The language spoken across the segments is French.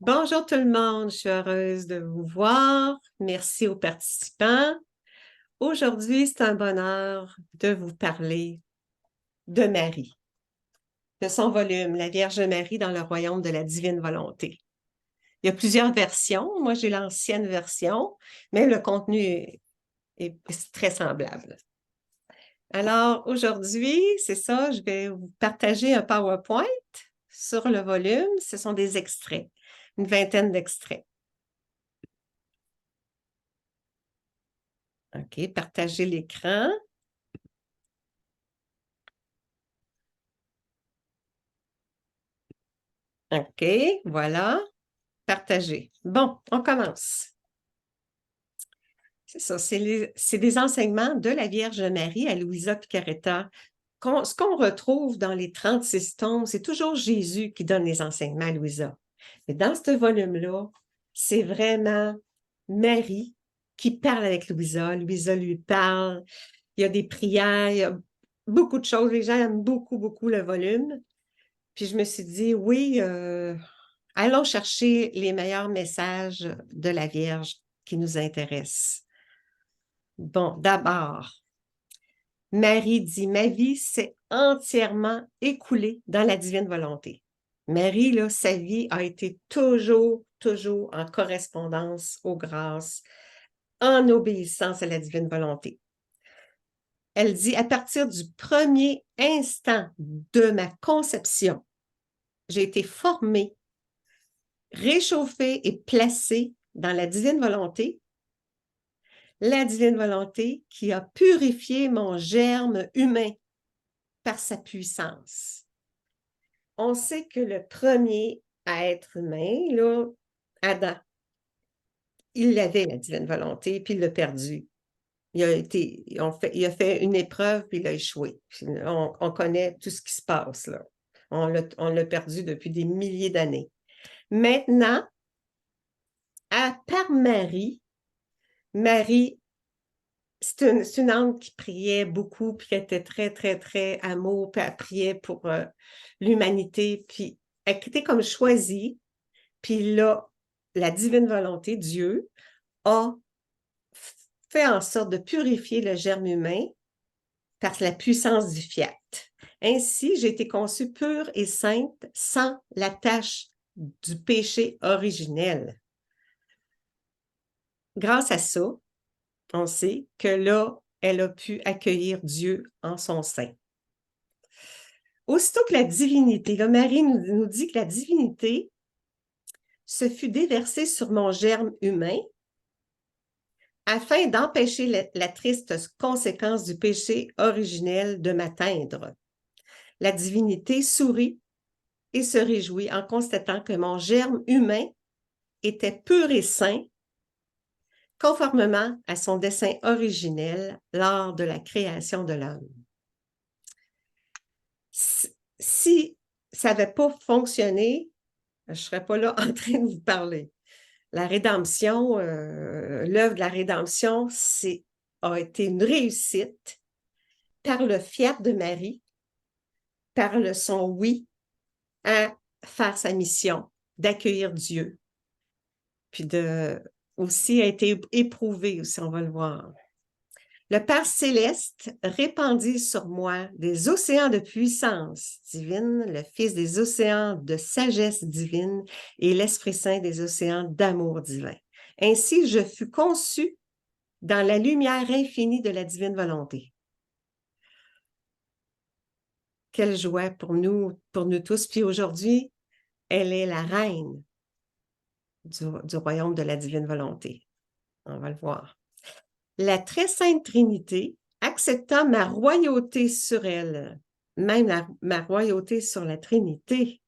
Bonjour tout le monde, je suis heureuse de vous voir. Merci aux participants. Aujourd'hui, c'est un bonheur de vous parler de Marie, de son volume, La Vierge Marie dans le royaume de la divine volonté. Il y a plusieurs versions. Moi, j'ai l'ancienne version, mais le contenu est très semblable. Alors, aujourd'hui, c'est ça, je vais vous partager un PowerPoint sur le volume. Ce sont des extraits, une vingtaine d'extraits. OK, partager l'écran. OK, voilà, partager. Bon, on commence. C'est ça, c'est des enseignements de la Vierge Marie à Luisa Picaretta. Ce qu'on retrouve dans les 36 tomes, c'est toujours Jésus qui donne les enseignements à Louisa. Mais dans ce volume-là, c'est vraiment Marie qui parle avec Louisa. Louisa lui parle. Il y a des prières, il y a beaucoup de choses. Les gens aiment beaucoup, beaucoup le volume. Puis je me suis dit, oui, allons chercher les meilleurs messages de la Vierge qui nous intéressent. Bon, d'abord, Marie dit, ma vie s'est entièrement écoulée dans la divine volonté. Marie, là, sa vie a été toujours en correspondance aux grâces, en obéissance à la divine volonté. Elle dit, à partir du premier instant de ma conception, j'ai été formée, réchauffée et placée dans la divine volonté qui a purifié mon germe humain par sa puissance. On sait que le premier à être humain, là, Adam, il avait la divine volonté, puis il l'a perdu. Il a fait une épreuve, puis il a échoué. On connaît tout ce qui se passe, là. On l'a perdu depuis des milliers d'années. Maintenant, par Marie, c'est une âme qui priait beaucoup, puis qui était très amour, puis elle priait pour l'humanité, puis elle était comme choisie, puis là, la divine volonté, Dieu, a fait en sorte de purifier le germe humain par la puissance du fiat. Ainsi, j'ai été conçue pure et sainte sans la tâche du péché originel. Grâce à ça, on sait que là, elle a pu accueillir Dieu en son sein. Aussitôt que la divinité, là, Marie nous dit que la divinité se fut déversée sur mon germe humain afin d'empêcher la triste conséquence du péché originel de m'atteindre. La divinité sourit et se réjouit en constatant que mon germe humain était pur et saint, conformément à son dessein originel lors de la création de l'homme. Si ça n'avait pas fonctionné, je ne serais pas là en train de vous parler. La rédemption, l'œuvre de la rédemption, a été une réussite par le fiat de Marie, par son oui à faire sa mission, d'accueillir Dieu, puis aussi a été éprouvé aussi, on va le voir. Le Père céleste répandit sur moi des océans de puissance divine, le Fils des océans de sagesse divine et l'Esprit Saint des océans d'amour divin. Ainsi, je fus conçue dans la lumière infinie de la divine volonté. Quelle joie pour nous tous. Puis aujourd'hui, elle est la reine du royaume de la divine volonté. On va le voir. La très sainte Trinité accepta ma royauté sur elle, même ma royauté sur la Trinité.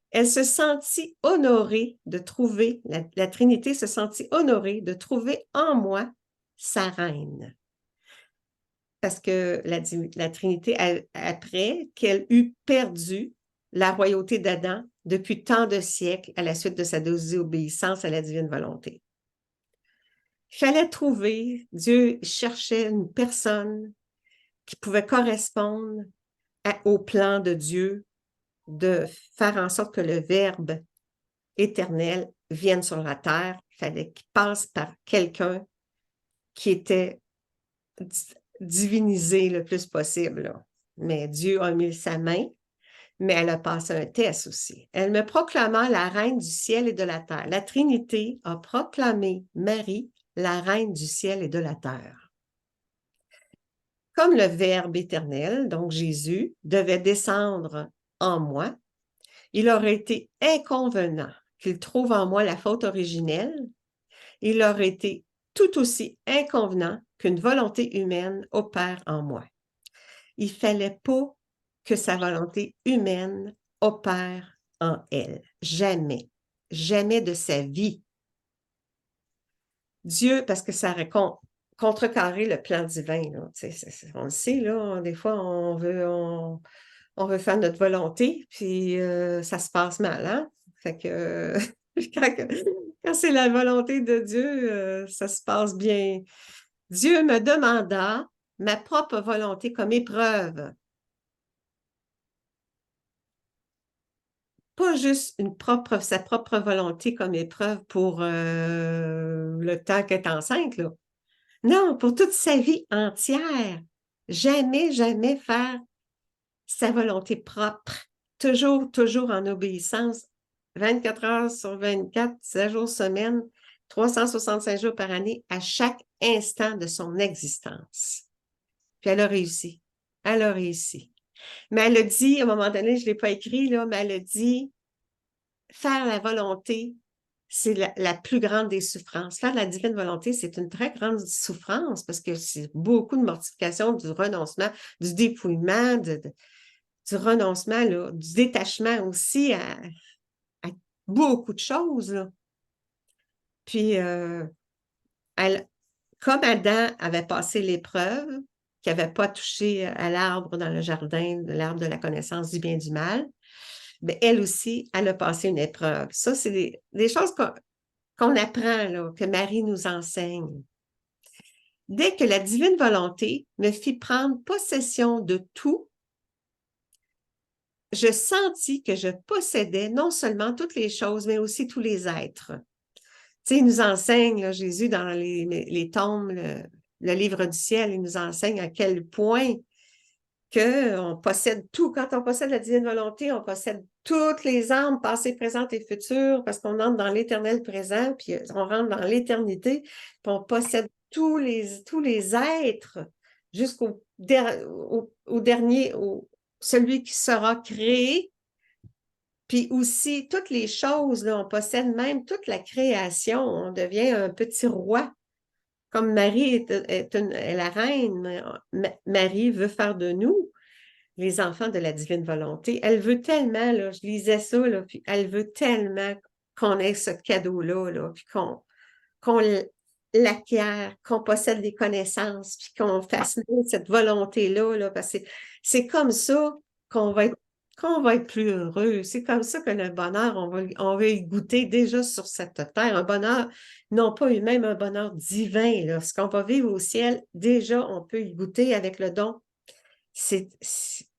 Elle se sentit honorée de trouver, la Trinité se sentit honorée de trouver en moi sa reine. Parce que la Trinité, après qu'elle eut perdu la royauté d'Adam depuis tant de siècles à la suite de sa désobéissance à la divine volonté. Il fallait trouver, Dieu cherchait une personne qui pouvait correspondre au plan de Dieu, de faire en sorte que le Verbe éternel vienne sur la terre, il fallait qu'il passe par quelqu'un qui était divinisé le plus possible, là. Mais Dieu a mis sa main, mais elle a passé un test aussi. Elle me proclama la reine du ciel et de la terre. La Trinité a proclamé Marie, la reine du ciel et de la terre. Comme le Verbe éternel, donc Jésus, devait descendre en moi, il aurait été inconvenant qu'il trouve en moi la faute originelle. Il aurait été tout aussi inconvenant qu'une volonté humaine opère en moi. Il ne fallait pas que sa volonté humaine opère en elle. Jamais. Jamais de sa vie. Dieu, parce que ça aurait contrecarré le plan divin. Là. On le sait, là, des fois, on veut faire notre volonté, puis ça se passe mal. Hein? Fait que quand c'est la volonté de Dieu, ça se passe bien. Dieu me demanda ma propre volonté comme épreuve. Pas juste sa propre volonté comme épreuve pour le temps qu'elle est enceinte, là. Non, pour toute sa vie entière. Jamais, jamais faire sa volonté propre. Toujours, toujours en obéissance. 24 heures sur 24, 7 jours semaine, 365 jours par année, à chaque instant de son existence. Puis elle a réussi. Elle a réussi. Mais elle a dit, à un moment donné, je ne l'ai pas écrit, là, mais elle a dit, faire la volonté, c'est la plus grande des souffrances. Faire la divine volonté, c'est une très grande souffrance parce que c'est beaucoup de mortification, du renoncement, du dépouillement, du renoncement, là, du détachement aussi à beaucoup de choses. Là. Puis, comme Adam avait passé l'épreuve, qui n'avait pas touché à l'arbre dans le jardin, l'arbre de la connaissance du bien et du mal, bien, elle aussi, elle a passé une épreuve. Ça, c'est des choses qu'on apprend, là, que Marie nous enseigne. Dès que la divine volonté me fit prendre possession de tout, je sentis que je possédais non seulement toutes les choses, mais aussi tous les êtres. Tu sais, il nous enseigne, là, Jésus, dans les tomes, le livre du ciel, il nous enseigne à quel point qu'on possède tout. Quand on possède la divine volonté, on possède toutes les âmes, passées, présentes et futures, parce qu'on entre dans l'éternel présent, puis on rentre dans l'éternité, puis on possède tous les êtres jusqu'au dernier, celui qui sera créé, puis aussi toutes les choses, là, on possède même toute la création, on devient un petit roi. Comme Marie est la reine, Marie veut faire de nous les enfants de la divine volonté. Elle veut tellement, là, je lisais ça, là, puis elle veut tellement qu'on ait ce cadeau-là, là, puis qu'on l'acquiert, qu'on possède des connaissances, puis qu'on fasse cette volonté-là, là, parce que c'est comme ça qu'on va être plus heureux. C'est comme ça que le bonheur, on va y goûter déjà sur cette terre. Un bonheur, non pas même un bonheur divin. Là. Ce qu'on va vivre au ciel, déjà, on peut y goûter avec le don.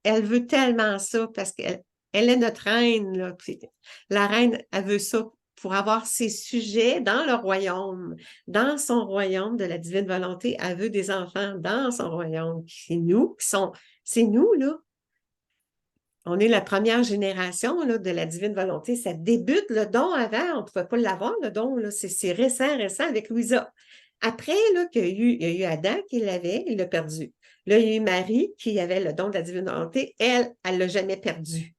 Elle veut tellement ça parce qu'elle est notre reine. Là. Puis la reine, elle veut ça pour avoir ses sujets dans le royaume, dans son royaume de la divine volonté. Elle veut des enfants dans son royaume. C'est nous c'est nous, là. On est la première génération là, de la divine volonté. Ça débute le don avant. On ne pouvait pas l'avoir, le don. C'est récent avec Louisa. Après, là, il y a eu Adam qui l'avait, il l'a perdu. Là, il y a eu Marie qui avait le don de la divine volonté. Elle ne l'a jamais perdu.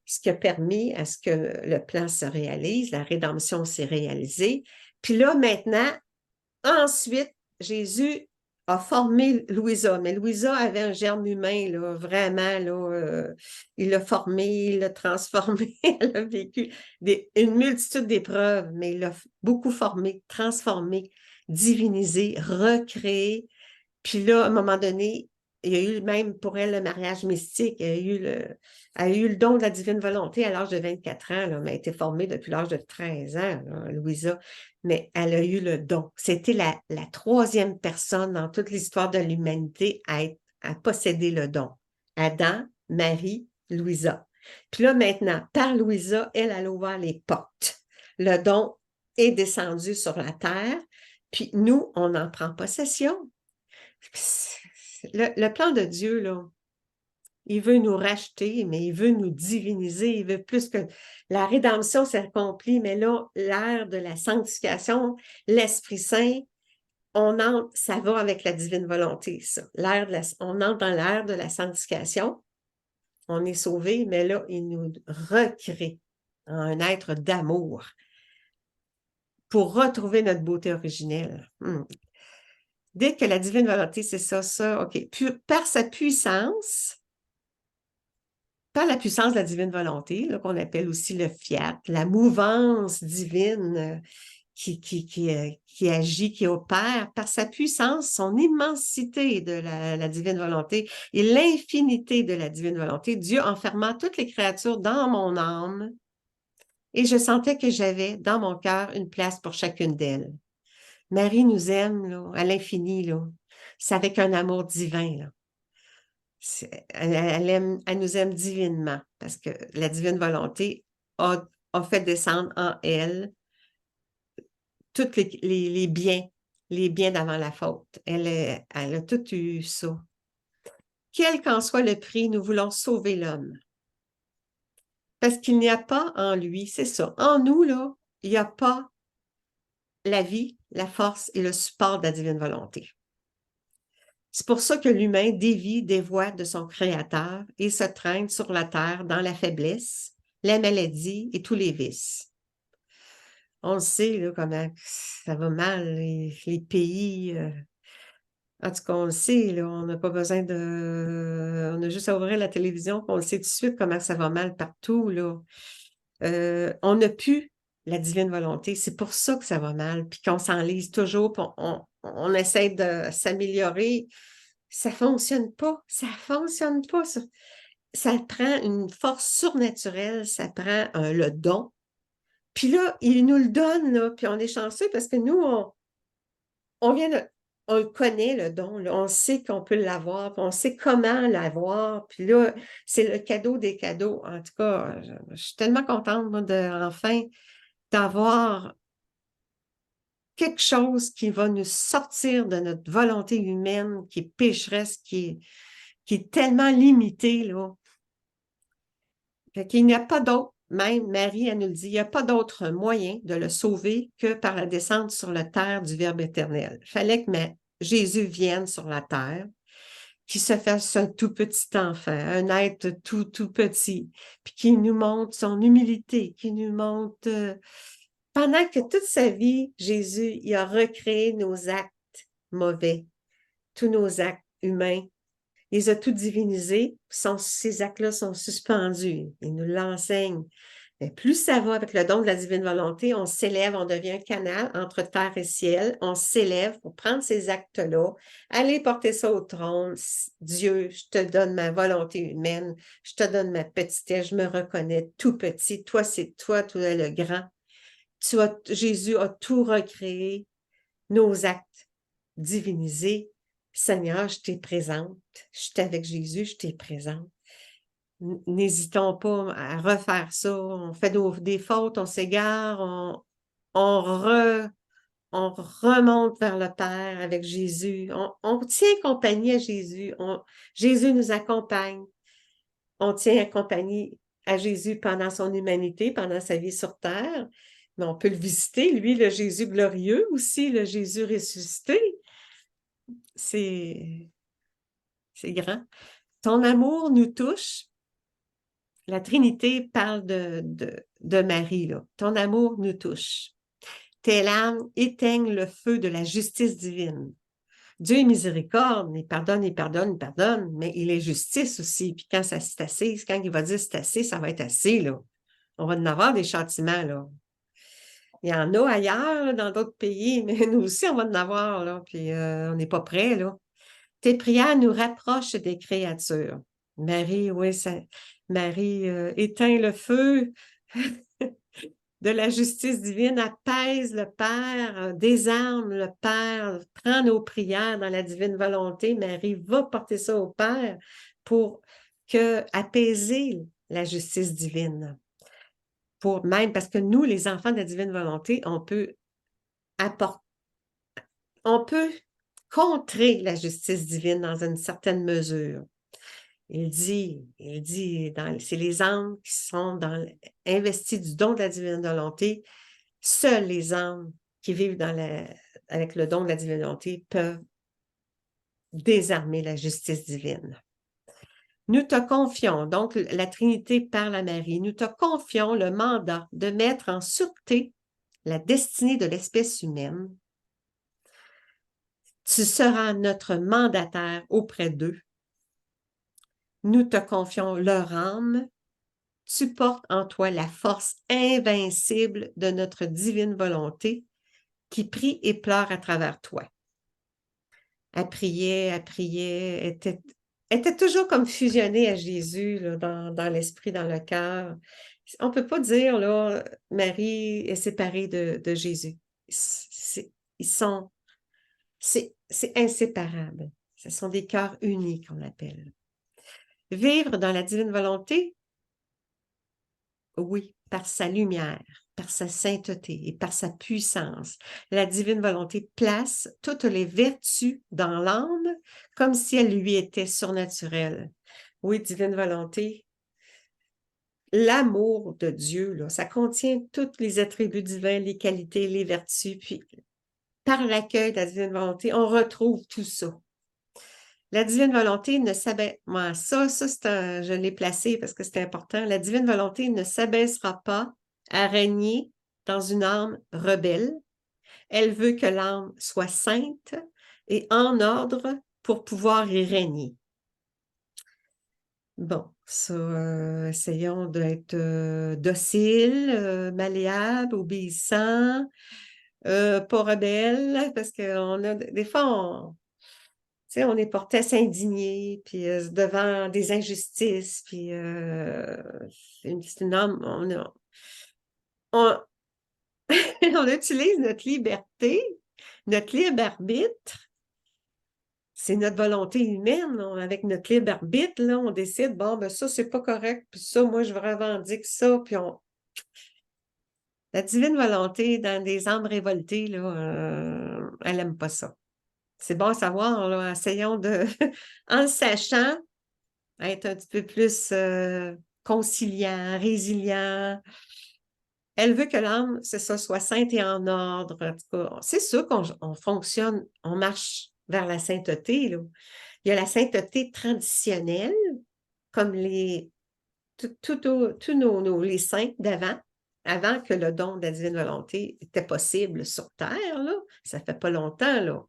Ce qui a permis à ce que le plan se réalise, la rédemption s'est réalisée. Puis là, maintenant, ensuite, Jésus a formé Louisa, mais Louisa avait un germe humain, là, vraiment, là, il l'a formé, il l'a transformé, elle a vécu une multitude d'épreuves, mais il l'a beaucoup formé, transformé, divinisé, recréé. Puis là, à un moment donné, il y a eu même pour elle le mariage mystique, elle a eu le don de la divine volonté à l'âge de 24 ans, là, mais elle a été formée depuis l'âge de 13 ans, là, Louisa, mais elle a eu le don. C'était la troisième personne dans toute l'histoire de l'humanité à posséder le don. Adam, Marie, Louisa. Puis là, maintenant, par Louisa, elle a ouvert les portes. Le don est descendu sur la terre, puis nous, on en prend possession. Le plan de Dieu, là, il veut nous racheter, mais il veut nous diviniser. Il veut plus que la rédemption s'accomplit, mais là, l'ère de la sanctification, l'Esprit Saint, ça va avec la divine volonté, ça. On entre dans l'ère de la sanctification. On est sauvé, mais là, il nous recrée en un être d'amour pour retrouver notre beauté originelle. Dès que la divine volonté, c'est ça, OK. Par sa puissance, par la puissance de la divine volonté, qu'on appelle aussi le fiat, la mouvance divine qui agit, qui opère, par sa puissance, son immensité de la divine volonté et l'infinité de la divine volonté, Dieu enfermant toutes les créatures dans mon âme, et je sentais que j'avais dans mon cœur une place pour chacune d'elles. Marie nous aime là, à l'infini, là. C'est avec un amour divin, là. Elle nous aime divinement parce que la divine volonté a fait descendre en elle tous les biens d'avant la faute. Elle a tout eu ça. Quel qu'en soit le prix, nous voulons sauver l'homme. Parce qu'il n'y a pas en lui, c'est ça, en nous, là, il n'y a pas la vie, la force et le support de la divine volonté. C'est pour ça que l'humain dévie des voies de son Créateur et se traîne sur la terre dans la faiblesse, la maladie et tous les vices. On le sait, là, comment ça va mal, les pays. En tout cas, on le sait, là, on n'a pas besoin de... On a juste à ouvrir la télévision, on le sait tout de suite comment ça va mal partout, là. On n'a plus la divine volonté. C'est pour ça que ça va mal, puis qu'on s'enlise toujours, puis on essaie de s'améliorer. Ça ne fonctionne pas. Ça ne fonctionne pas, ça. Ça prend une force surnaturelle, ça prend le don. Puis là, il nous le donne, là, puis on est chanceux parce que nous, on le connaît, le don, là, on sait qu'on peut l'avoir, puis on sait comment l'avoir, puis là, c'est le cadeau des cadeaux. En tout cas, je suis tellement contente, moi, enfin d'avoir quelque chose qui va nous sortir de notre volonté humaine, qui est pécheresse, qui est tellement limitée, là. Fait qu'il n'y a pas d'autre, même Marie, elle nous le dit, il n'y a pas d'autre moyen de le sauver que par la descente sur la terre du Verbe éternel. Il fallait que Jésus vienne sur la terre, qu'il se fasse un tout petit enfant, un être tout petit, puis qu'il nous montre son humilité, qu'il nous montre... pendant que toute sa vie, Jésus, il a recréé nos actes mauvais, tous nos actes humains. Il les a tout divinisés, ces actes-là sont suspendus. Il nous l'enseigne. Mais plus ça va avec le don de la divine volonté, on s'élève, on devient un canal entre terre et ciel. On s'élève pour prendre ces actes-là, aller porter ça au trône. Dieu, je te donne ma volonté humaine, je te donne ma petitesse, je me reconnais tout petit. Toi, c'est toi, tu es le grand. Jésus a tout recréé, nos actes divinisés. Seigneur, je t'ai présente. Je suis avec Jésus, je t'ai présente. N'hésitons pas à refaire ça. On fait des fautes, on s'égare, on remonte vers le Père avec Jésus. On tient compagnie à Jésus. Jésus nous accompagne. On tient compagnie à Jésus pendant son humanité, pendant sa vie sur terre. Mais on peut le visiter, lui, le Jésus glorieux aussi, le Jésus ressuscité. C'est grand. Ton amour nous touche. La Trinité parle de Marie, là. Ton amour nous touche. Tes larmes éteignent le feu de la justice divine. Dieu est miséricorde, il pardonne, il pardonne, il pardonne, mais il est justice aussi. Puis quand ça c'est assez, quand il va dire c'est assez, ça va être assez, là. On va en avoir des châtiments, là. Il y en a ailleurs, là, dans d'autres pays, mais nous aussi, on va en avoir, là. Puis on n'est pas prêts, là. Tes prières nous rapprochent des créatures. Marie, oui, Marie éteint le feu de la justice divine, apaise le Père, désarme le Père, prend nos prières dans la divine volonté. Marie va porter ça au Père pour apaiser la justice divine. même parce que nous, les enfants de la divine volonté, on peut contrer la justice divine dans une certaine mesure. Il dit c'est les âmes qui sont investis du don de la divine volonté. Seuls les âmes qui vivent avec le don de la divine volonté peuvent désarmer la justice divine. Nous te confions, donc la Trinité par la Marie, nous te confions le mandat de mettre en sûreté la destinée de l'espèce humaine. Tu seras notre mandataire auprès d'eux. Nous te confions leur âme. Tu portes en toi la force invincible de notre divine volonté qui prie et pleure à travers toi. Elle priait, était toujours comme fusionnée à Jésus là, dans l'esprit, dans le cœur. On ne peut pas dire, là, Marie est séparée de Jésus. C'est inséparable. Ce sont des cœurs unis qu'on appelle. Vivre dans la divine volonté, oui, par sa lumière, par sa sainteté et par sa puissance. La divine volonté place toutes les vertus dans l'âme comme si elles lui étaient surnaturelles. Oui, divine volonté, l'amour de Dieu, là, ça contient tous les attributs divins, les qualités, les vertus, puis par l'accueil de la divine volonté, on retrouve tout ça. La divine volonté ne s'abaisse... Moi, je l'ai placé parce que c'est important. La divine volonté ne s'abaissera pas à régner dans une âme rebelle. Elle veut que l'âme soit sainte et en ordre pour pouvoir y régner. Bon, ça, essayons d'être dociles, malléables, obéissants, pas rebelles, parce que des fois, on est porté à s'indigner, puis devant des injustices, puis c'est une âme, on utilise notre liberté, notre libre arbitre, c'est notre volonté humaine, avec notre libre arbitre, là, on décide, bon, ben ça, c'est pas correct, puis ça, moi, je revendique ça, puis La divine volonté dans des âmes révoltées, là, elle n'aime pas ça. C'est bon à savoir, là, essayons en le sachant, être un petit peu plus conciliant, résilient. Elle veut que l'âme, soit sainte et en ordre. En tout cas, c'est sûr qu'on fonctionne, on marche vers la sainteté, là. Il y a la sainteté traditionnelle, comme tous les saints d'avant, avant que le don de la divine volonté était possible sur Terre, là. Ça fait pas longtemps, là.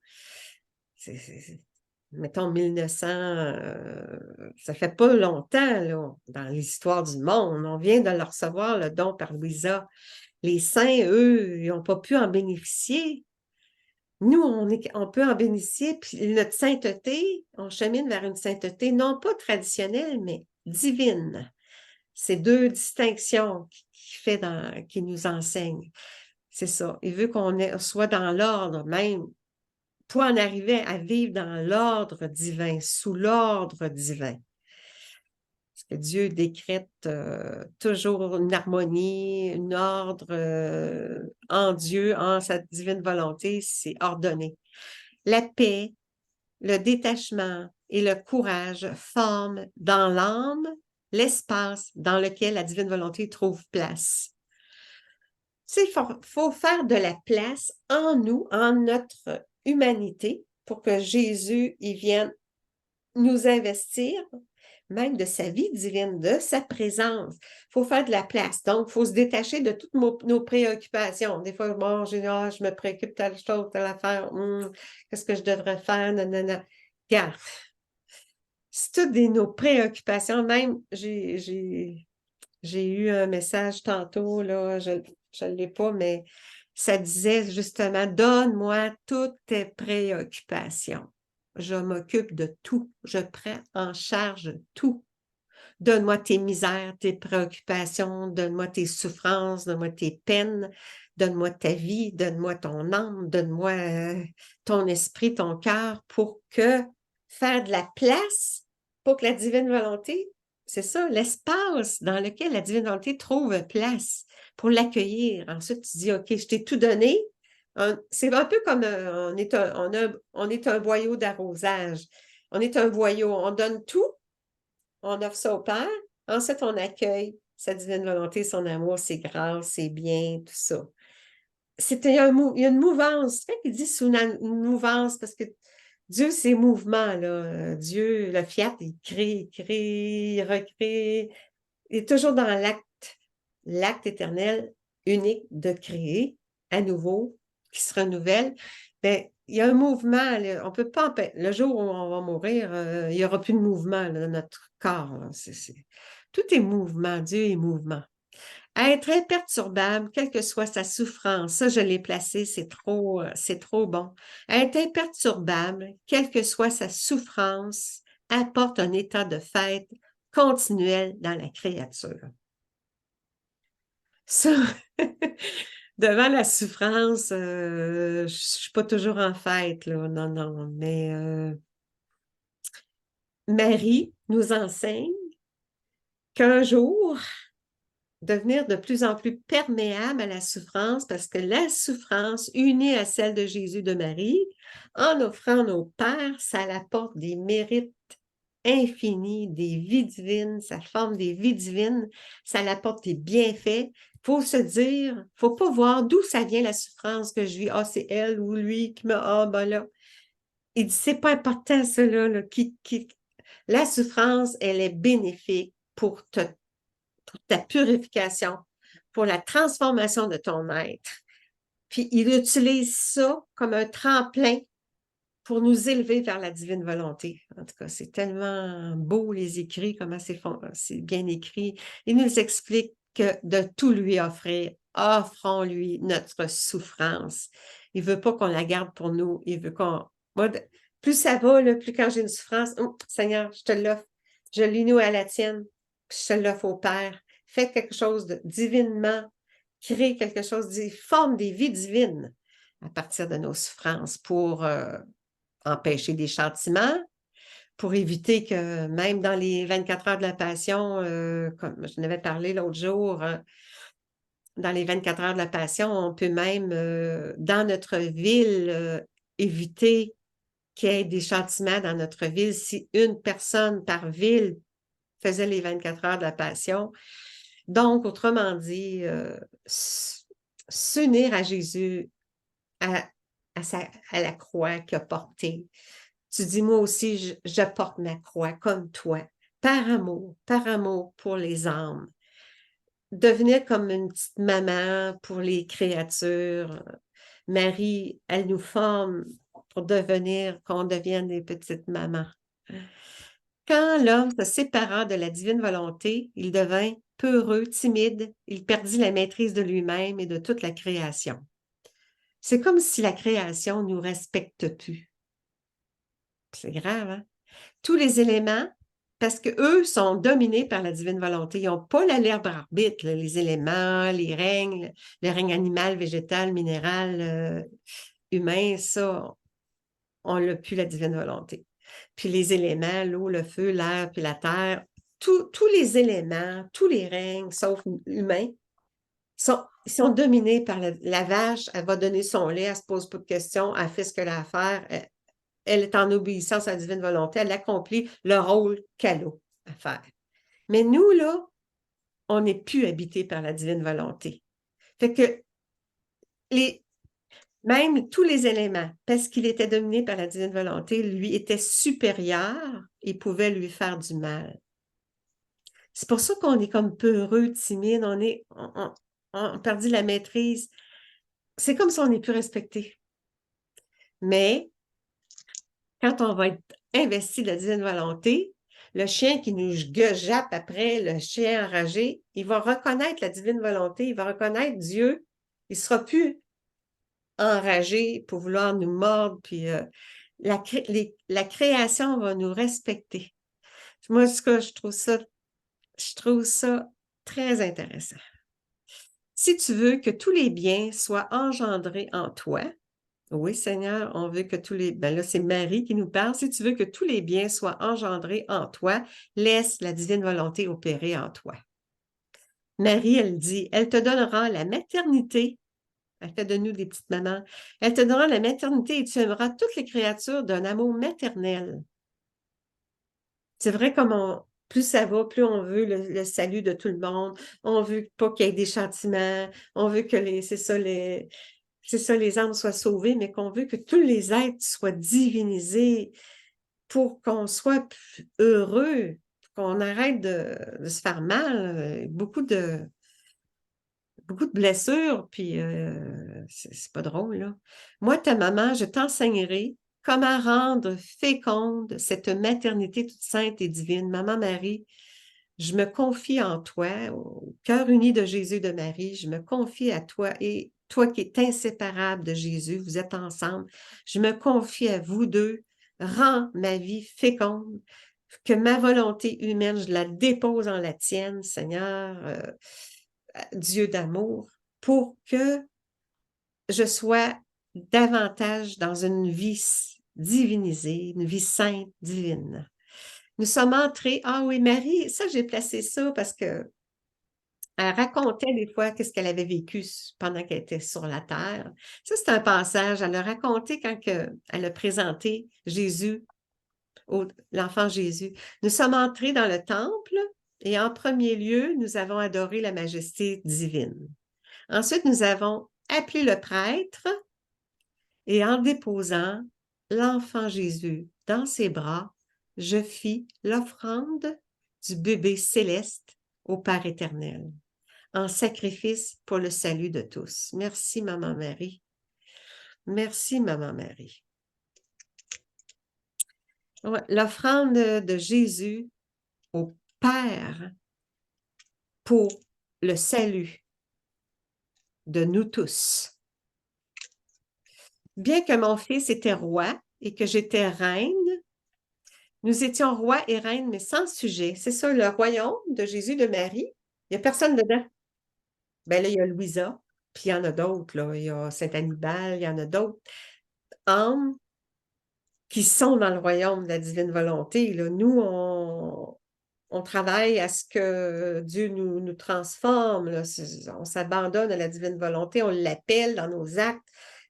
Mettons 1900, ça fait pas longtemps, là, dans l'histoire du monde. On vient de le recevoir, le don par Louisa. Les saints, eux, ils n'ont pas pu en bénéficier. Nous, on peut en bénéficier, puis notre sainteté, on chemine vers une sainteté non pas traditionnelle, mais divine. C'est deux distinctions qu'il nous enseigne. C'est ça. Il veut qu'on soit dans l'ordre même, pour en arriver à vivre dans l'ordre divin, sous l'ordre divin. Parce que Dieu décrète toujours une harmonie, un ordre en Dieu, en sa divine volonté, c'est ordonné. La paix, le détachement et le courage forment dans l'âme l'espace dans lequel la divine volonté trouve place. Il faut faire de la place en nous, en notre humanité, pour que Jésus y vienne nous investir, même de sa vie divine, de sa présence. Il faut faire de la place. Donc, il faut se détacher de toutes nos préoccupations. Des fois, bon, je me préoccupe telle chose, telle affaire. Qu'est-ce que je devrais faire? Non. Regarde, c'est toutes nos préoccupations. Même, j'ai eu un message tantôt, là, je ne l'ai pas, mais ça disait justement, donne-moi toutes tes préoccupations. Je m'occupe de tout. Je prends en charge tout. Donne-moi tes misères, tes préoccupations, donne-moi tes souffrances, donne-moi tes peines, donne-moi ta vie, donne-moi ton âme, donne-moi ton esprit, ton cœur pour faire de la place pour que la divine volonté c'est ça, l'espace dans lequel la divine volonté trouve place pour l'accueillir. Ensuite, tu dis, OK, je t'ai tout donné. C'est un peu comme on est un boyau d'arrosage. On est un boyau, on donne tout, on offre ça au Père. Ensuite, on accueille sa divine volonté, son amour, ses grâces, ses biens, tout ça. Il y a une mouvance. C'est vrai qu'il dit sous une mouvance parce que Dieu, c'est mouvement, là. Dieu, le fiat, il crée, il recrée. Il est toujours dans l'acte éternel unique de créer à nouveau, qui se renouvelle. Bien, il y a un mouvement, là. On peut pas le jour où on va mourir, il n'y aura plus de mouvement là, dans notre corps. Là. Tout est mouvement, Dieu est mouvement. Être imperturbable, quelle que soit sa souffrance, ça je l'ai placé, c'est trop bon. Être imperturbable, quelle que soit sa souffrance, apporte un état de fête continuel dans la créature. Ça, devant la souffrance, je ne suis pas toujours en fête, là, non, non, mais Marie nous enseigne qu'un jour, devenir de plus en plus perméable à la souffrance parce que la souffrance, unie à celle de Jésus de Marie, en offrant nos pères, ça apporte des mérites infinis, des vies divines, ça forme des vies divines, ça apporte des bienfaits. Il faut se dire, il ne faut pas voir d'où ça vient la souffrance que je vis. Ah, c'est elle ou lui qui me... Ah, ben là. Il dit, c'est pas important, cela. Là, La souffrance, elle est bénéfique pour ta purification, pour la transformation de ton être. Puis il utilise ça comme un tremplin pour nous élever vers la divine volonté. En tout cas, c'est tellement beau les écrits, comment c'est bien écrit. Il nous explique que de tout lui offrir, offrons-lui notre souffrance. Il ne veut pas qu'on la garde pour nous. Il veut qu'on... Moi, plus ça va, là, plus quand j'ai une souffrance, oh, Seigneur, je te l'offre. Je l'unis à la tienne. Puis je te l'offre au Père. Fais quelque chose de divinement. Crée quelque chose, forme des vies divines à partir de nos souffrances pour empêcher des châtiments, pour éviter que même dans les 24 heures de la Passion, comme je n'avais parlé l'autre jour, dans les 24 heures de la Passion, on peut même, dans notre ville, éviter qu'il y ait des châtiments dans notre ville. Si une personne par ville faisait les 24 heures de la Passion. Donc, autrement dit, s'unir à Jésus, à la croix qu'il a portée. Tu dis, moi aussi, je porte ma croix comme toi, par amour pour les âmes. Devenir comme une petite maman pour les créatures. Marie, elle nous forme pour qu'on devienne des petites mamans. Quand l'homme se sépara de la divine volonté, il devint peureux, timide, il perdit la maîtrise de lui-même et de toute la création. C'est comme si la création nous respecte plus. C'est grave, hein? Tous les éléments, parce qu'eux sont dominés par la divine volonté. Ils n'ont pas la libre arbitre, là, les éléments, les règnes, le règne animal, végétal, minéral, humain, ça, on n'a plus la divine volonté. Puis les éléments, l'eau, le feu, l'air, puis la terre, tous les éléments, tous les règnes, sauf humains, sont dominés par la vache. Elle va donner son lait, elle ne se pose pas de questions, elle fait ce qu'elle a à faire. Elle est en obéissance à la divine volonté, elle accomplit le rôle qu'elle a à faire. Mais nous, là, on n'est plus habités par la divine volonté. Fait que même tous les éléments, parce qu'il était dominé par la divine volonté, lui était supérieur et pouvait lui faire du mal. C'est pour ça qu'on est comme peureux, timide, on perdit la maîtrise. C'est comme si on n'est plus respecté. Mais quand on va être investi de la divine volonté, le chien qui nous jappe après, le chien enragé, il va reconnaître la divine volonté, il va reconnaître Dieu. Il ne sera plus enragé pour vouloir nous mordre, puis la création va nous respecter. Moi, je trouve ça très intéressant. Si tu veux que tous les biens soient engendrés en toi, Oui, Seigneur, on veut que tous les... Ben là, c'est Marie qui nous parle. Si tu veux que tous les biens soient engendrés en toi, laisse la divine volonté opérer en toi. Marie, elle dit, elle te donnera la maternité. Elle fait de nous des petites mamans. Elle te donnera la maternité et tu aimeras toutes les créatures d'un amour maternel. C'est vrai, plus ça va, plus on veut le salut de tout le monde. On veut pas qu'il y ait des châtiments. On veut que c'est ça, les âmes soient sauvées, mais qu'on veut que tous les êtres soient divinisés pour qu'on soit heureux, qu'on arrête de se faire mal. Beaucoup de blessures, puis c'est pas drôle, là. Moi, ta maman, je t'enseignerai comment rendre féconde cette maternité toute sainte et divine. Maman Marie, je me confie en toi, au cœur uni de Jésus et de Marie, je me confie à toi et toi qui es inséparable de Jésus, vous êtes ensemble, je me confie à vous deux, rends ma vie féconde, que ma volonté humaine, je la dépose en la tienne, Seigneur, Dieu d'amour, pour que je sois davantage dans une vie divinisée, une vie sainte, divine. Nous sommes entrés, ah oui, Marie, ça j'ai placé ça parce que elle racontait des fois qu'est-ce qu'elle avait vécu pendant qu'elle était sur la terre. Ça, c'est un passage. Elle a raconté quand elle a présenté Jésus, l'enfant Jésus. Nous sommes entrés dans le temple et en premier lieu, nous avons adoré la majesté divine. Ensuite, nous avons appelé le prêtre et en déposant l'enfant Jésus dans ses bras, je fis l'offrande du bébé céleste au Père éternel, en sacrifice pour le salut de tous. Merci, Maman Marie. Merci, Maman Marie. Ouais, l'offrande de Jésus au Père pour le salut de nous tous. Bien que mon fils était roi et que j'étais reine, nous étions rois et reines, mais sans sujet. C'est ça, le royaume de Jésus de Marie. Il n'y a personne dedans. Ben là, il y a Louisa, puis il y en a d'autres, là. Il y a Saint-Annibal, il y en a d'autres âmes qui sont dans le royaume de la divine volonté. Là. Nous, on travaille à ce que Dieu nous transforme. Là. On s'abandonne à la divine volonté, on l'appelle dans nos actes,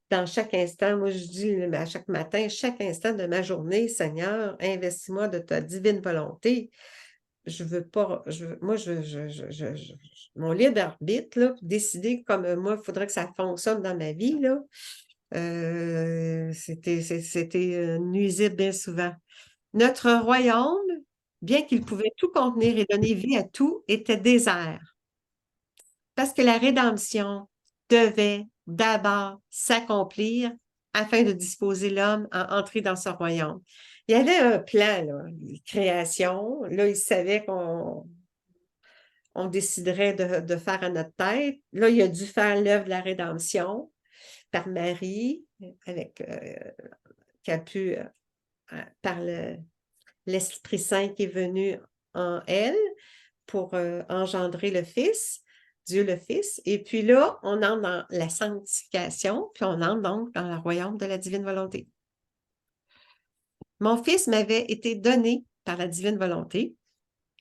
dans chaque instant. Moi, je dis à chaque matin, chaque instant de ma journée, Seigneur, investis-moi de ta divine volonté. Je veux pas, mon libre arbitre, là, décider comme moi, il faudrait que ça fonctionne dans ma vie, là. C'était nuisible bien souvent. Notre royaume, bien qu'il pouvait tout contenir et donner vie à tout, était désert. Parce que la rédemption devait d'abord s'accomplir afin de disposer l'homme à entrer dans ce royaume. Il y avait un plan, là, de création. Là, il savait qu'on déciderait de faire à notre tête. Là, il a dû faire l'œuvre de la rédemption par Marie, qui a pu, par l'Esprit Saint qui est venu en elle pour engendrer le Fils, Dieu le Fils. Et puis là, on entre dans la sanctification, puis on entre donc dans le royaume de la divine volonté. Mon Fils m'avait été donné par la divine volonté,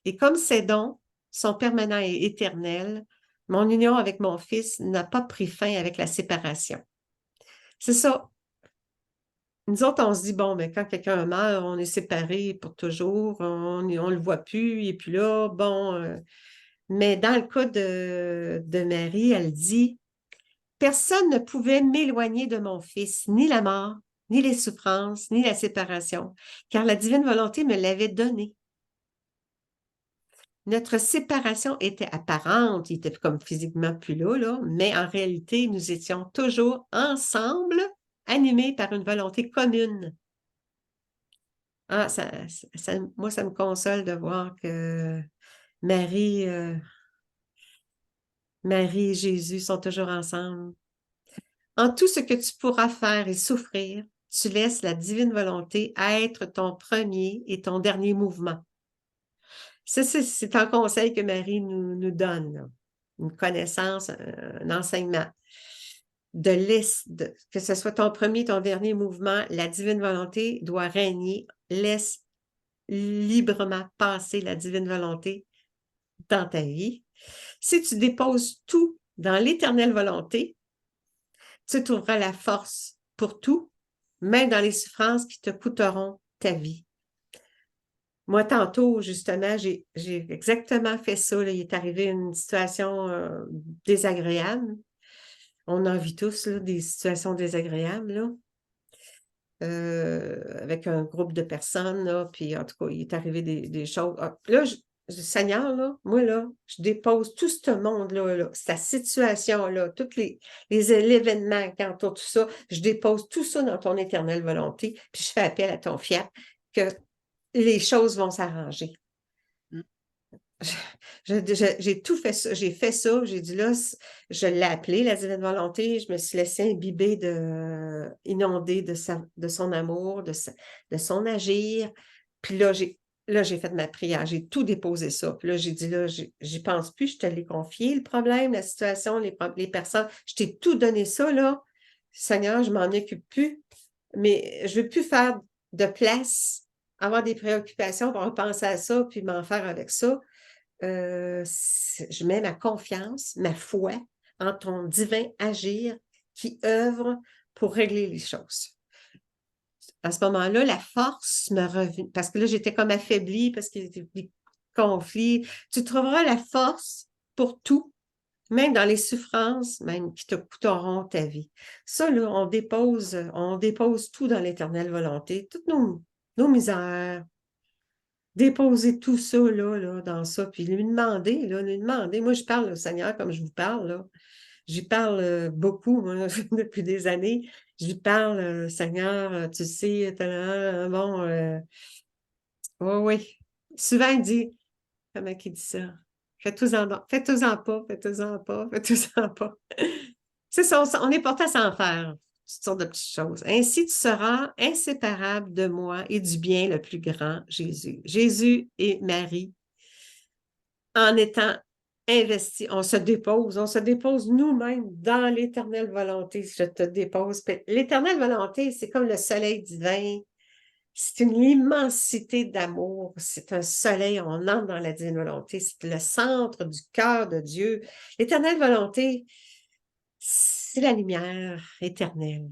et comme ces dons sont permanents et éternels, mon union avec mon Fils n'a pas pris fin avec la séparation. C'est ça. Nous autres, on se dit, bon, mais quand quelqu'un meurt, on est séparés pour toujours, on ne le voit plus, et puis là, bon. Mais dans le cas de Marie, elle dit, personne ne pouvait m'éloigner de mon Fils, ni la mort, ni les souffrances, ni la séparation, car la divine volonté me l'avait donné. Notre séparation était apparente, il était comme physiquement plus là, mais en réalité, nous étions toujours ensemble, animés par une volonté commune. Ah, moi, ça me console de voir que Marie, Marie et Jésus sont toujours ensemble. En tout ce que tu pourras faire et souffrir, tu laisses la divine volonté être ton premier et ton dernier mouvement. Ça, c'est un conseil que Marie nous donne, là. Une connaissance, un enseignement. que ce soit ton premier, ton dernier mouvement, la divine volonté doit régner. Laisse librement passer la divine volonté dans ta vie. Si tu déposes tout dans l'éternelle volonté, tu trouveras la force pour tout, même dans les souffrances qui te coûteront ta vie. Moi, tantôt, justement, j'ai exactement fait ça. Là. Il est arrivé une situation désagréable. On en vit tous là, des situations désagréables, là. Avec un groupe de personnes, là, puis en tout cas, il est arrivé des choses. Ah, là, Seigneur, là, moi, là, je dépose tout ce monde-là, là, cette situation-là, tous l'événement qui entoure tout ça, je dépose tout ça dans ton éternelle volonté, puis je fais appel à ton fiat que les choses vont s'arranger. J'ai tout fait ça, j'ai fait ça, j'ai dit là, je l'ai appelé la divine volonté, je me suis laissée imbiber inonder de son amour, de son agir. Puis là, j'ai fait ma prière, j'ai tout déposé ça. Puis là, j'ai dit là, j'y pense plus, je te l'ai confié, le problème, la situation, les personnes, je t'ai tout donné ça, là. Seigneur, je m'en occupe plus, mais je veux plus faire de place, avoir des préoccupations pour penser à ça, puis m'en faire avec ça. Je mets ma confiance, ma foi en ton divin agir qui œuvre pour régler les choses. À ce moment-là, la force me revient, parce que là, j'étais comme affaiblie, parce qu'il y avait des conflits. Tu trouveras la force pour tout, même dans les souffrances, même qui te coûteront ta vie. Ça, là, on dépose tout dans l'éternelle volonté, toutes nos misères, déposer tout ça là, dans ça, puis lui demander. Moi, je parle au Seigneur comme je vous parle, là. J'y parle beaucoup, moi, depuis des années. Je lui parle, Seigneur, tu sais, bon, oui, oui. Souvent, il dit, comment il dit ça? Faites-en pas, faites-en pas, faites-en pas, faites-en pas. C'est ça, on est porté à s'en faire toutes sortes de petites choses. Ainsi, tu seras inséparable de moi et du bien le plus grand, Jésus. Jésus et Marie, en étant investis, on se dépose nous-mêmes dans l'éternelle volonté. Je te dépose. L'éternelle volonté, c'est comme le soleil divin. C'est une immensité d'amour. C'est un soleil, on entre dans la divine volonté. C'est le centre du cœur de Dieu. L'éternelle volonté, c'est la lumière éternelle.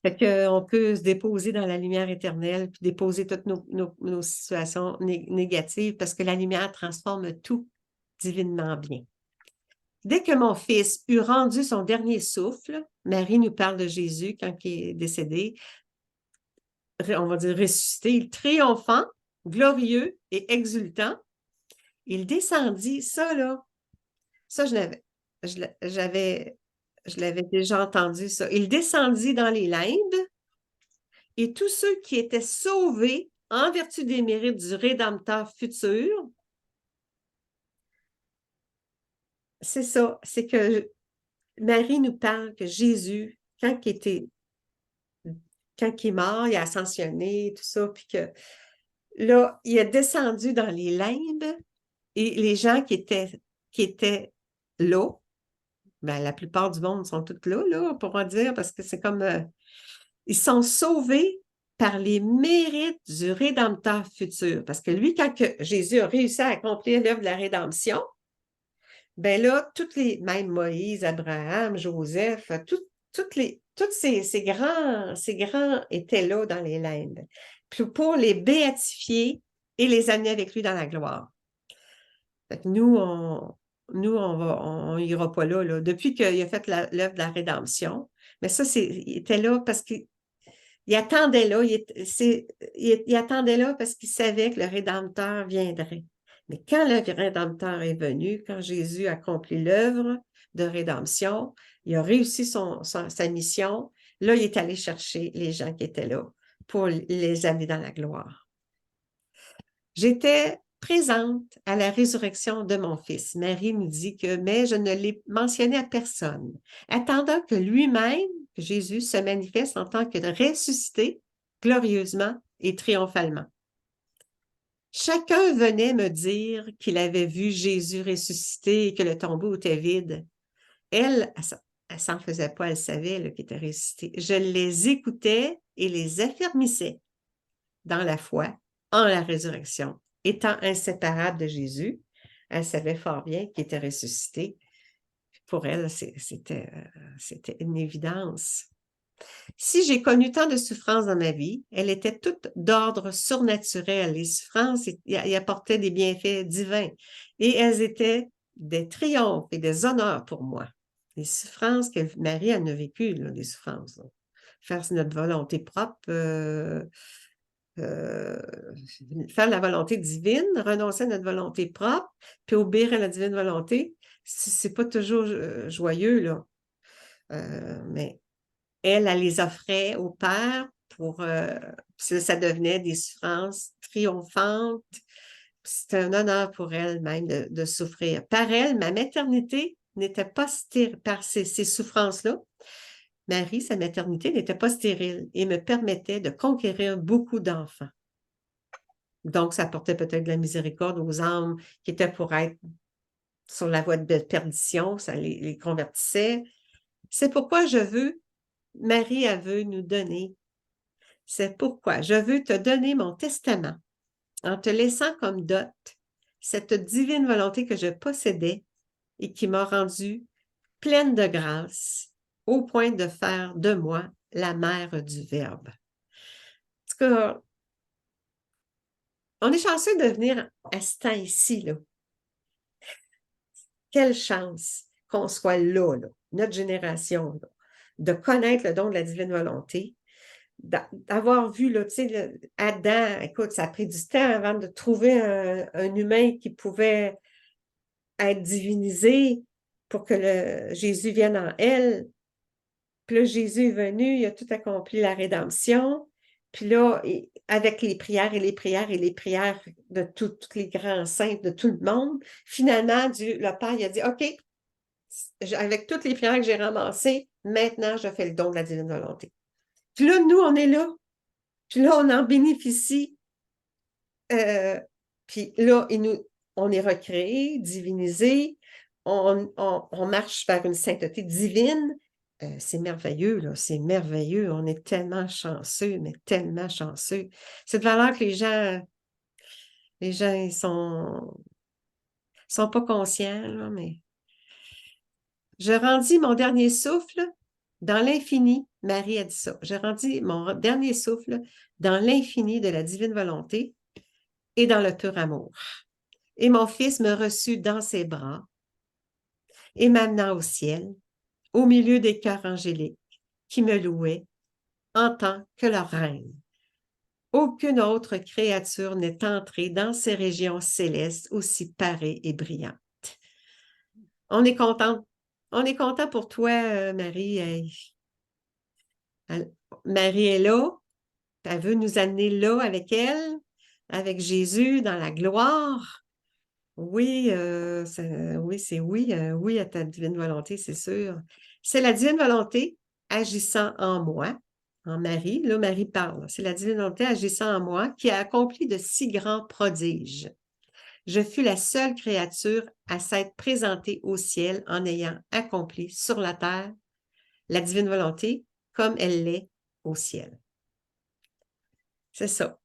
Fait qu'on peut se déposer dans la lumière éternelle, puis déposer toutes nos situations négatives, parce que la lumière transforme tout divinement bien. Dès que mon fils eut rendu son dernier souffle, Marie nous parle de Jésus quand il est décédé, on va dire ressuscité, triomphant, glorieux et exultant, il descendit, ça je l'avais déjà entendu ça. Il descendit dans les limbes et tous ceux qui étaient sauvés en vertu des mérites du Rédempteur futur, c'est ça, c'est que Marie nous parle que Jésus, quand il est mort, il a ascensionné, tout ça, puis que là, il est descendu dans les limbes et les gens qui étaient là, ben, la plupart du monde sont tous là, on pourra dire, parce que c'est comme, ils sont sauvés par les mérites du Rédempteur futur. Parce que lui, quand Jésus a réussi à accomplir l'œuvre de la rédemption, ben là, même Moïse, Abraham, Joseph, tous ces grands étaient là dans les limbes, pour les béatifier et les amener avec lui dans la gloire. Fait que on ira pas là. Depuis qu'il a fait l'œuvre de la rédemption, mais ça, il était là parce qu'il attendait là, il attendait là parce qu'il savait que le Rédempteur viendrait. Mais quand le Rédempteur est venu, quand Jésus a accompli l'œuvre de rédemption, il a réussi sa mission, là, il est allé chercher les gens qui étaient là pour les amener dans la gloire. J'étais présente à la résurrection de mon fils. Marie nous dit que, mais je ne l'ai mentionné à personne, attendant que lui-même, que Jésus, se manifeste en tant que ressuscité glorieusement et triomphalement. Chacun venait me dire qu'il avait vu Jésus ressuscité et que le tombeau était vide. Elle, elle s'en faisait pas, elle savait qu'il était ressuscité. Je les écoutais et les affermissais dans la foi, en la résurrection. Étant inséparable de Jésus, elle savait fort bien qu'il était ressuscité. Pour elle, c'était une évidence. Si j'ai connu tant de souffrances dans ma vie, elles étaient toutes d'ordre surnaturel. Les souffrances y apportaient des bienfaits divins et elles étaient des triomphes et des honneurs pour moi. Les souffrances que Marie en a vécues, là, des souffrances. Là. Faire notre volonté propre, faire la volonté divine, renoncer à notre volonté propre, puis obéir à la divine volonté, c'est pas toujours joyeux, là. Mais elle les offrait au Père pour ça devenait des souffrances triomphantes. C'était un honneur pour elle même de souffrir. Par elle, ma maternité n'était pas stérile par ces souffrances-là. Marie, sa maternité n'était pas stérile et me permettait de conquérir beaucoup d'enfants. Donc, ça apportait peut-être de la miséricorde aux âmes qui étaient pour être sur la voie de perdition, ça les convertissait. C'est pourquoi Marie, elle veut nous donner. C'est pourquoi je veux te donner mon testament en te laissant comme dot cette divine volonté que je possédais et qui m'a rendue pleine de grâce au point de faire de moi la mère du Verbe. En tout cas, on est chanceux de venir à ce temps ici, là. Quelle chance qu'on soit là, notre génération, là, de connaître le don de la divine volonté, d'avoir vu, là, Adam, écoute, ça a pris du temps avant de trouver un humain qui pouvait être divinisé pour que Jésus vienne en elle. Puis là, Jésus est venu, il a tout accompli la rédemption. Puis là, avec les prières et les prières et les prières de tous les grands saints, de tout le monde, finalement, le Père il a dit, OK, avec toutes les prières que j'ai ramassées, maintenant, je fais le don de la divine volonté. Puis là, nous, on est là. Puis là, on en bénéficie. Puis là, on est recréé, divinisé. On marche vers une sainteté divine. C'est merveilleux, là. C'est merveilleux. On est tellement chanceux, mais tellement chanceux. C'est de valeur que les gens, ils sont pas conscients, là, mais je rendis mon dernier souffle dans l'infini. Marie a dit ça. Je rendis mon dernier souffle dans l'infini de la divine volonté et dans le pur amour. Et mon fils me reçut dans ses bras et m'amena au ciel, au milieu des chœurs angéliques qui me louaient en tant que leur reine. Aucune autre créature n'est entrée dans ces régions célestes aussi parées et brillantes. On est content pour toi, Marie. Marie est là, elle veut nous amener là avec elle, avec Jésus dans la gloire. Oui, oui à ta divine volonté, c'est sûr. C'est la divine volonté agissant en moi, en Marie. Là, Marie parle. C'est la divine volonté agissant en moi qui a accompli de si grands prodiges. Je fus la seule créature à s'être présentée au ciel en ayant accompli sur la terre la divine volonté comme elle l'est au ciel. C'est ça.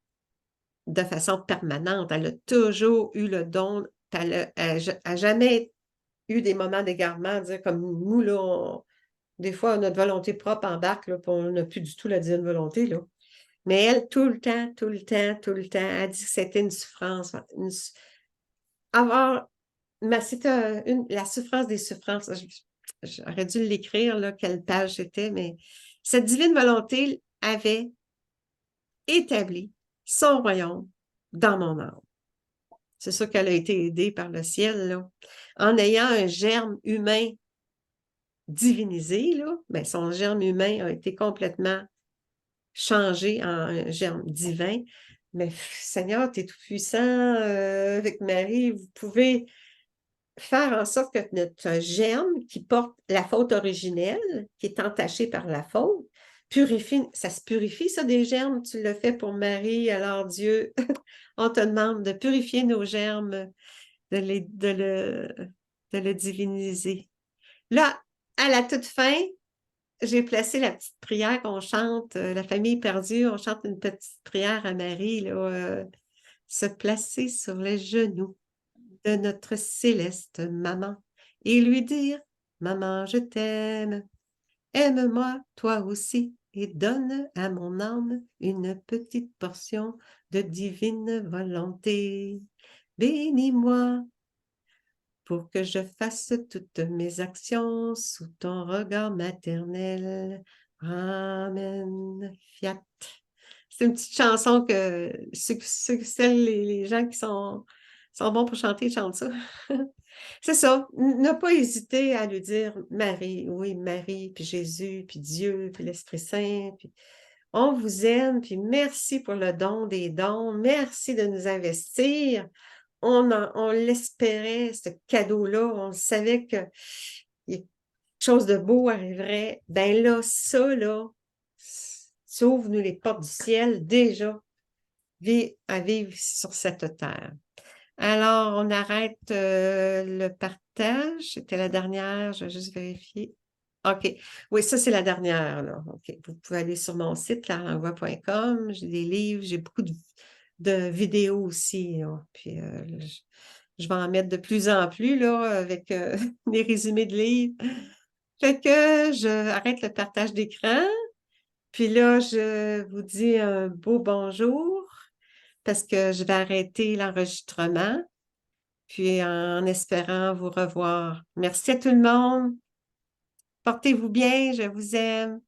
De façon permanente. Elle a toujours eu le don. Elle n'a jamais eu des moments d'égarement, dire comme nous, là, des fois, notre volonté propre embarque, là, puis on n'a plus du tout la divine volonté, là. Mais elle, tout le temps, tout le temps, tout le temps, a dit que c'était une souffrance. C'était la souffrance des souffrances. J'aurais dû l'écrire, là, quelle page c'était, mais cette divine volonté avait établi son royaume dans mon âme. C'est sûr qu'elle a été aidée par le ciel, là. En ayant un germe humain divinisé, là, ben son germe humain a été complètement changé en un germe divin. Mais Seigneur, tu es tout-puissant, avec Marie, vous pouvez faire en sorte que notre germe qui porte la faute originelle, qui est entaché par la faute, purifie, ça se purifie, ça, des germes. Tu le fais pour Marie, alors Dieu, on te demande de purifier nos germes, de le diviniser. Là, À la toute fin, j'ai placé la petite prière qu'on chante, la famille perdue, on chante une petite prière à Marie, là, se placer sur les genoux de notre céleste maman et lui dire, Maman, je t'aime, aime-moi toi aussi et donne à mon âme une petite portion de divine volonté. Bénis-moi pour que je fasse toutes mes actions sous ton regard maternel. Amen. Fiat. C'est une petite chanson que les gens qui sont bons pour chanter, ils chantent ça. C'est ça. Ne pas hésiter à lui dire Marie, oui, Marie, puis Jésus, puis Dieu, puis l'Esprit Saint, puis on vous aime, puis merci pour le don des dons. Merci de nous investir. On l'espérait, ce cadeau-là. On savait que quelque chose de beau arriverait. Ben là, ça, là, ça ouvre-nous les portes du ciel déjà à vivre sur cette terre. Alors, on arrête le partage. C'était la dernière, je vais juste vérifier. OK. Oui, ça, c'est la dernière, là. OK. Vous pouvez aller sur mon site, clarlanglois.com. J'ai des livres, j'ai beaucoup de vidéos aussi, là. Puis, je vais en mettre de plus en plus, là, avec des résumés de livres. Fait que je arrête le partage d'écran. Puis là, je vous dis un beau bonjour parce que je vais arrêter l'enregistrement. Puis en espérant vous revoir. Merci à tout le monde. Portez-vous bien, je vous aime.